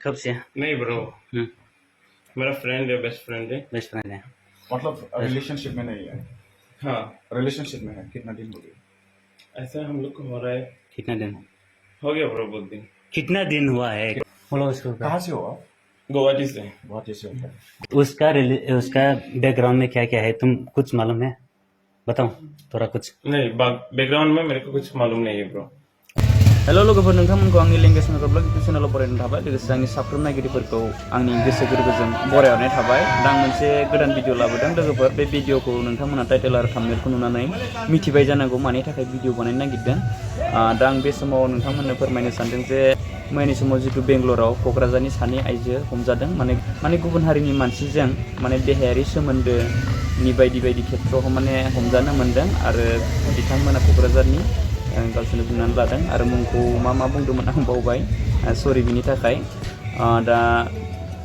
कब से? नहीं ब्रो, हम्म, मेरा फ्रेंड है, बेस्ट फ्रेंड है। बेस्ट फ्रेंड है। मतलब रिलेशनशिप में नहीं है, हाँ, रिलेशनशिप में है। कितना दिन हो गया? ऐसा हम लोग को हो रहा है, कितना दिन? हो गया ब्रो बहुत दिन। कितना दिन हुआ है? बोलो उसको। कहाँ से हो आप? गुवाहाटी से। बहुत ऐसे होता है। उसका बैकग्राउंड में क्या क्या है, तुम कुछ मालूम है? बताओ थोड़ा कुछ। नहीं, बैकग्राउंड में मेरे को कुछ मालूम नहीं है ब्रो। हेलो लोगोफोर, नोंथांमोनखौ आंनि लेंगुवेज मेकअप इउटुब चेनेलाव बरायनाय थाबाय। लोगोसे आंनि साफ्रोम नायगिरिफोरखौ आंनि गोसो गोरबोजों बरायहरनाय थाबाय। दा आं मोनसे गोदान भिडिअ लाबोदों लोगोफोर। बे भिडिअखौ नोंथांमोना टाइटेल आरो थाम्बनेलखौ नुनानै मिथिबाय जानांगौ मानि थाखाय भिडिअ बानायनो नागिरदों। दा आं बे समाव नोंथांमोननो फोरमायनो सानदों जे मैयानि समाव जितु बेंगलराव क'क्राझारनि सानै आइजो हमजादों। माने गुबुन हारिनि मानसिजों माने देहायारि सोमोन्दोनि बायदि खेत्रआव माने हमजानो मोनदों आरो बिथांमोना क'क्राझारनि गावसोरनो बुंनानै लादों आरो मुंखौ मा बुंदोंमोन आं बावबाय, सरि बिनि थाखाय। दा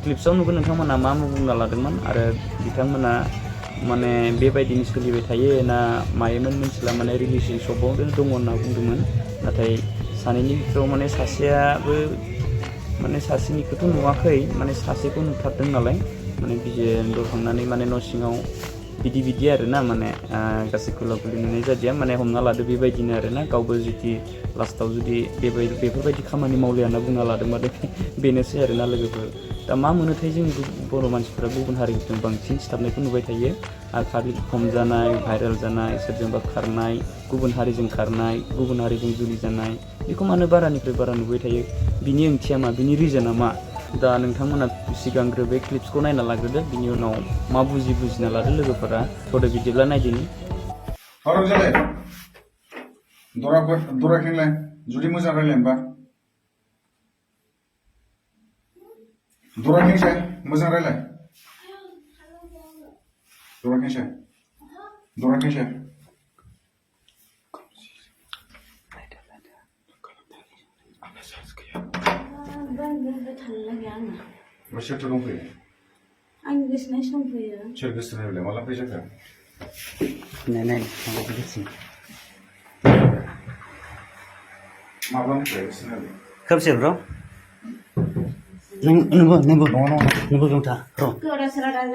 क्लिप्सआव नुगोन नोंथांमोना मा बुंना लादोंमोन आरो बिथांमोना माने बेबायदिनो सोलिबाय थायो ना मायोमोन मिथिला, माने रिलेशनशिपआव दङ होनना बुंदोंमोन। नाथाय सानैनि भितराव माने सासेयाबो माने सासेनिखौथ' नुवाखै, माने सासेखौ नुथारदों नालाय माने बिजिनेसआव थांनानै माने न' सिङाव बिदि आरो ना, माने गासै गुलागुलि नुनाय जादिया, माने हमना लादो बेबायदिनो आरो ना। गावबो जुदि लास्टआव जुदि बेफोरबायदि खामानि मावलिया होनना बुंना लादोंबाथाय बेनोसै आरो ना लोगोफोर। दा मा मोनोथाय जोंनि बर' मानसिफोरा गुबुन हारिजों बांसिन सिथाबनायखौ नुबाय थायो। आरो खालि हमजानाय, भाइरेल जानाय, सोरजोंबा खारनाय, गुबुन हारिजों खारनाय, गुबुन हारिजों जुलि जानाय, बेखौ मानो बारानिफ्राय बारा नुबाय थायो? बिनि ओंथिया मा, बिनि रिजोना मा? दा नोंथांमोना सिगांग्रो बे क्लिप्सखौ नायना लाग्रोदो, बिनि उनाव मा बुजिना लादो लोगोफोरा। थ'दो बिदिब्ला नायदिनि। दरा खेंलाय जुदि मोजां रायलायनोबा दरा खेंसाय मोजां रायलाय। दरा खेंसाय सोरथो दंफैयो? आंनि गोसोनाय सम फैयो। सोर गोसोथोनाय बेलाय माला फैजाखो? नहीं माब्लानिफ्राय गोसोथोनाय? कब से ब्रो? नंगौ बेवथा रो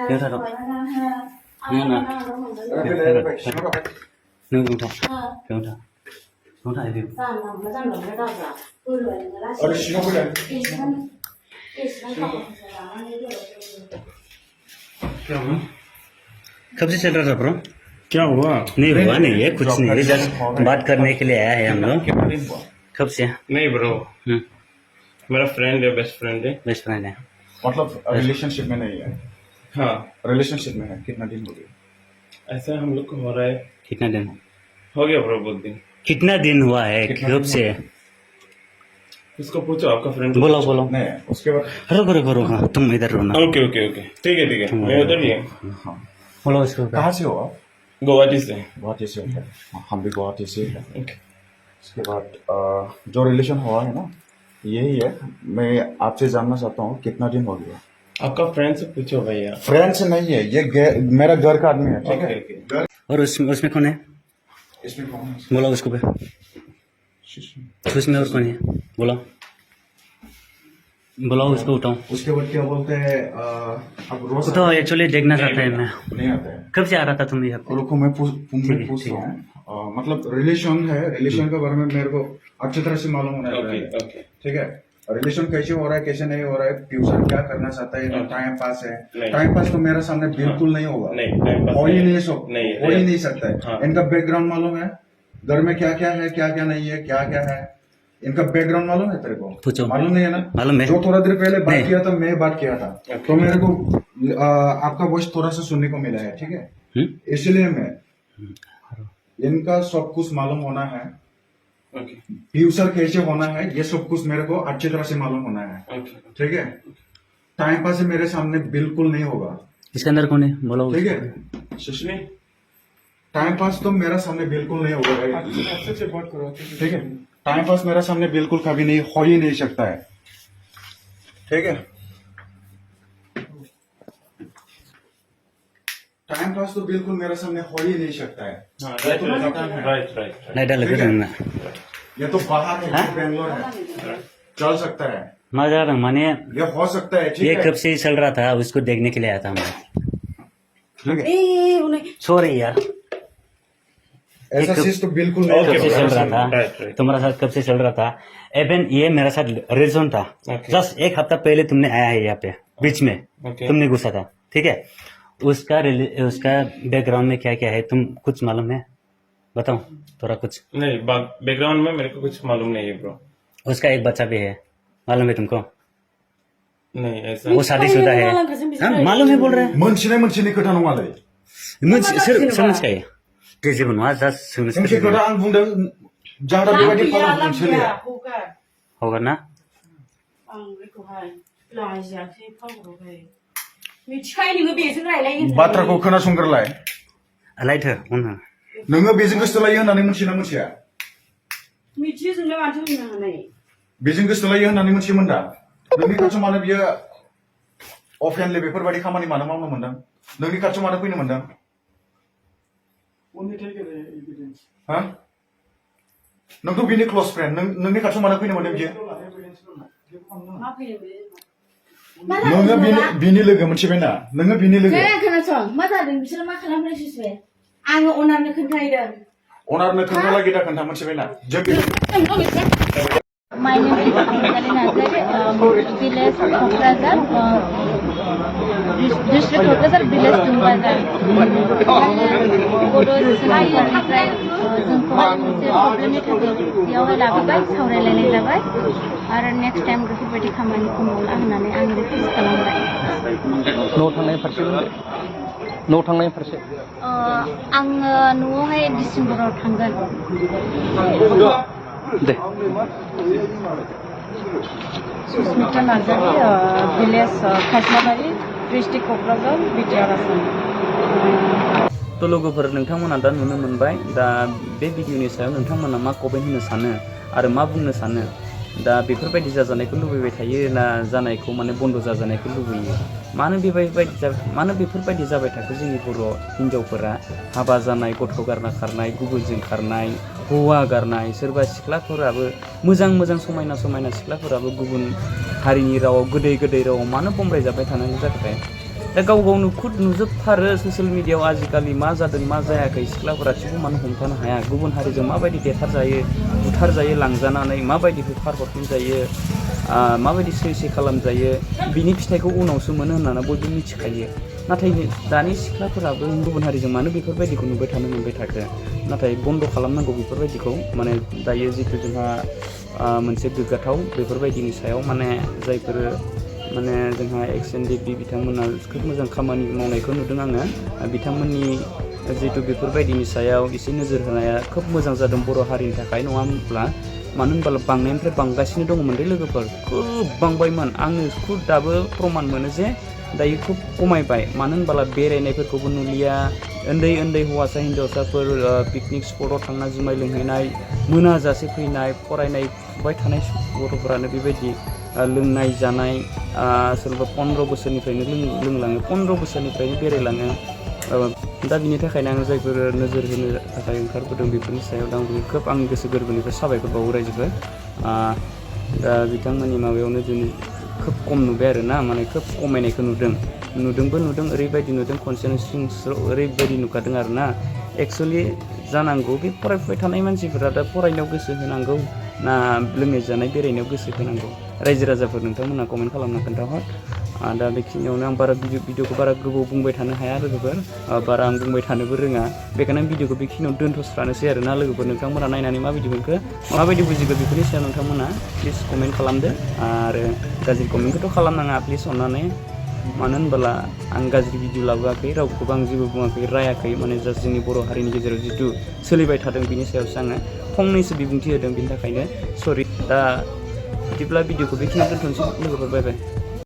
बेवथा रो नंगौ बेवथा आइदि अरे सिङाव फैलाय। कब से चल रहा था ब्रो? क्या हुआ? नहीं हुआ नहीं है, कुछ नहीं है, जस्ट बात करने के लिए आया है हम लोग। कितना दिन हुआ? कब से? नहीं ब्रो, मेरा फ्रेंड है, बेस्ट फ्रेंड है। बेस्ट फ्रेंड है। मतलब रिलेशनशिप में नहीं है, हाँ, रिलेशनशिप में है। कितना दिन हो गया? ऐसा हम लोग को हो रहा है, कितना दिन? हो गया ब्रो बहुत दिन। कितना दिन हुआ है? कब से? उसको पूछो, आपका फ्रेंड। बोलो नहीं, उसके बाद रुको हाँ, तुम इधर रहो ना। ओके, ठीक है, मैं उधर ही है। हाँ। बोलो इसको। कहाँ से हो आप? गुवाहाटी से। गुवाहाटी से होता है। हम भी गुवाहाटी से हैं। ओके। उसके बाद जो रिलेशन हुआ है ना, यही है। मैं आपसे जानना चाहता हूँ कितना दिन हो गया? आपका फ्रेंड से पूछो भैया। फ्रेंड से नहीं है, ये मेरा घर का आदमी है, ठीक है? ओके। और उसमें कौन है? इसमें कौन है? बोलो उसको पे। उसमें और कौन है? बोलो उसको उठाओ। उसके बाद क्या बोलते हैं? अब रोज तो एक्चुअली देखना चाहता है मैं। नहीं आता है। कब से आ रहा था तुम यहाँ पे? रुको, मैं पूछता हूँ। मतलब रिलेशन है, रिलेशन के बारे में मेरे को अच्छी तरह से मालूम होना चाहिए, ओके। ठीक है? रिलेशन कैसे हो रहा है, कैसे नहीं हो रहा है, फ्यूचर क्या करना चाहता है, टाइम पास है। टाइम पास तो मेरे सामने बिल्कुल नहीं होगा, नहीं, टाइम पास हो ही नहीं सकता है। हाँ। इनका बैकग्राउंड मालूम है, घर में क्या क्या है, क्या क्या नहीं है, क्या क्या है, इनका बैकग्राउंड मालूम है तेरे को? पूछो। मालूम नहीं है ना? मालूम है। जो थोड़ा देर पहले बात नहीं। किया था, मैं बात किया था, तो मेरे को आपका वॉइस थोड़ा सा सुनने को मिला है, ठीक है? इसलिए मैं इनका सब कुछ मालूम होना है, फ्यूचर कैसे होना है, ये सब कुछ मेरे को अच्छी तरह से मालूम होना है, ठीक है? टाइम पास मेरे सामने बिल्कुल नहीं होगा। इसके अंदर कौन है? बोलो। ठीक है, सुष्मी, टाइम पास तो मेरा सामने बिल्कुल नहीं होगा, ठीक है? टाइम पास मेरा सामने बिल्कुल कभी नहीं हो ही नहीं सकता है, ठीक है? टाइम पास तो बिल्कुल मेरे सामने हो ही नहीं सकता है। राइट। नहीं डाल ठीक है? ना। ये तो बाहर है, बेंगलोर है, चल सकता है। मजा आ रहा माने ये हो सकता है, ठीक ये है। कब से ही चल रहा था, उसको देखने के लिए आया था मैं। ठीक है। ए उन्हें सॉरी यार, ऐसा एक- चीज तो बिल्कुल कब नहीं से चल रहा था right. तुम्हारा साथ, कब से चल रहा था। इवन ये मेरा साथ रीजन था, Okay. जस्ट एक हफ्ता पहले तुमने आया है यहाँ पे बीच में, Okay. तुमने घुसा था, ठीक है। उसका बैकग्राउंड में क्या क्या है तुम कुछ मालूम है, बताओ थोड़ा कुछ। नहीं, बैकग्राउंड में मेरे को कुछ मालूम नहीं है ब्रो। उसका एक बच्चा भी है, मालूम है तुमको? नहीं ऐसा वो शादीशुदा है। हाँ, मालूम है बोल रहे हैं। मोनसे खोथा नङालै सोंखायो दे जेबो नङा, जास्ट मोनसे खोथा आं बुंदों जाहाथा बेबायदि खालामदों सोलिया होगा ना। आं बेखौहाय लाजियाखै फावरावहाय मिथिखायो नोङो बेजों रायलायो बाथ्राखौ खोनासंग्रोलाय। लाइट हो उन हो। नोङो बेजों गोसोथोलायो होननानै मिथियोना मिथिया? मिथियो जोंलाय माथो होननो हानाय बेजों गोसोथोलायो होननानै मिथियोमोन दा? नोंनि खाथियाव मानो बियो अफेनलि बेफोरबायदि खामानि मानो मावनो मोनदों? नोंनि खाथियाव मानो फैनो मोनदों? हा? नोंथ' बिनि क्ल'ज फ्रेन्ड, नोंनि खाथियाव मानो फैनो मोनदों बियो? मा फैदों बे नोङो बिनि लोगो मिथिबायना? नोङो बिनि लोगो। खोनासं मा जादों बिसोर मा खालामगासिनो बे आङो अनारनो खोन्थाहैदों अनारनो खोन्थालागि दा खोन्था मिथिबायना? जों My name is Anjali Nazari, village Kokrazar, district Kokrazar, village Tungbazar. बर' सोलोंथाइनिफ्राय जोंखौहाय मोनसे प्रब्लेमनि थाखाय बेयावहाय लाबोबाय, सावरायलायनाय जाबाय आरो नेक्स्ट टाइम बेफोरबायदि खामानिखौ मावला होननानै आं रिकुवेस्ट खालामबाय। न'आव थांनाय फारसे आङो न'आवहाय डिसेम्बराव थांगोन। दे Susmita Narzary, village Khasmabari, district Kokrajhar, BTR Assam. थ' लोगोफोर नोंथांमोना दा नुनो मोनबाय, दा बे भिडिअनि सायाव नोंथांमोना मा कमेन्ट होनो सानो आरो मा बुंनो सानो। दा बेफोरबायदि जाजानायखौ लुबैबाय थायो ना जानायखौ माने बन्द' जाजानायखौ लुबैयो? मानो बेफोरबायदि जाबाय थाखो जोंनि बर' हिन्जावफोरा? हाबा जानाय, गथ' गारना खारनाय, गुबुनजों खारनाय, हौवा गारनाय, सोरबा सिख्लाफोराबो मोजां समायना सिख्लाफोराबो गुबुन हारिनि रावाव गोदै रावाव मानो बमब्राय जाबाय थानांगौ जाखोथाय? दा गाव गावनो खुद नुजोबथारो ससियेल मिडियाआव आजिखालि मा जादों मा जायाखै, सिख्लाफोरा थेवबो मानो हमथानो हाया? गुबुन हारिजों माबायदि देथारजायो, बुथारजायो, लांजानानै माबायदि होखारहरफिनजायो, माबायदि सैसै खालामजायो, बिनि फिथाइखौ उनावसो मोनो होननानै बयबो मिथिखायो। नाथाय दानि सिख्लाफोराबो गुबुन हारिजों मानो बेफोरबायदिखौ नुबाय थानो मोनबाय थाखो? नाथाय बन्द' खालामनांगौ बेफोरबायदिखौ। माने दायो जितु जोंहा मोनसे गोग्गाथाव बेफोरबायदिनि सायाव माने जायफोर माने जोंहा XNDP बिथांमोना खोब मोजां खामानि मावनायखौ नुदों आङो। बिथांमोननि जितु बेफोरबायदिनि सायाव एसे नोजोर होनाया खोब मोजां जादों बर' हारिनि थाखाय, नङा होनब्ला? मानो होनब्ला बांनायनिफ्राय बांगासिनो दङमोन दे लोगोफोर, खोब बांबायमोन। आङो खुद दाबो प्रमान मोनो जे दायो खोब खमायबाय। मानो होनब्ला बेरायनायफोरखौबो नुलिया, उन्दै हौवासा हिन्जावसाफोर पिकनिक स्पटआव थांना जुमाय लोंहैनाय, मोनाजासे फैनाय, फरायनाय थानाय गथ'फोरानो बेबायदि लोंनाय जानाय, सोरबा 15 बोसोरनिफ्रायनो लोंलाङो, 15 बोसोरनिफ्रायनो बेरायलाङो। दा बिनि थाखायनो आं जायफोर नोजोर होनो थाखाय ओंखारबोदों बेफोरनि सायाव दा आं खोब आंनि गोसो गोरबोनिफ्राय साबायखर बावो रायजोफोर। दा बिथांमोननि माबायावनो दिनै खोब खम नुबाय आरो ना, माने खोब खमायनायखौ नुदों ओरैबायदि नुदों, कनसेन्ट्रेसन ओरैबायदि नुखादों आरो ना। एक्सुवेलि जानांगौ बे फरायफुबाय थानाय मानसिफोरा दा फरायनायाव गोसो होनांगौ ना लोंनाय जानाय बेरायनायाव गोसो होनांगौ? रायजो राजाफोर नोंथांमोना कमेन्ट खालामना खोन्थाहर। दा बेखिनियावनो आं बारा भिडिअखौ बारा गोबाव बुंबाय थानो हाया लोगोफोर, बारा आं बुंबाय थानोबो रोङा। बेखायनो आं भिडिअखौ बेखिनियाव दोनथ'स्रानोसै आरो ना लोगोफोर। नोंथांमोना नायनानै माबायदि मोनखो, माबायदि बुजिखो बेफोरनि सायाव नोंथांमोना प्लिज कमेन्ट खालामदो। आरो गाज्रि कमेन्टखौथ' खालामनाङा प्लिज अननानै। मानो होनबोला आं गाज्रि भिडिअ लाबोआखै, रावखौबो आं जेबो बुङाखै, रायाखै। माने जास्ट जोंनि बर' हारिनि गेजेराव जिथु सोलिबाय थादों बिनि सायावसो आङो फंनैसो बिबुंथि होदों, बिनि थाखायनो सरि। दा बिदिब्ला भिडिअखौ बेखिनियाव दोनथ'नोसै लोगोफोर, बाय बाय।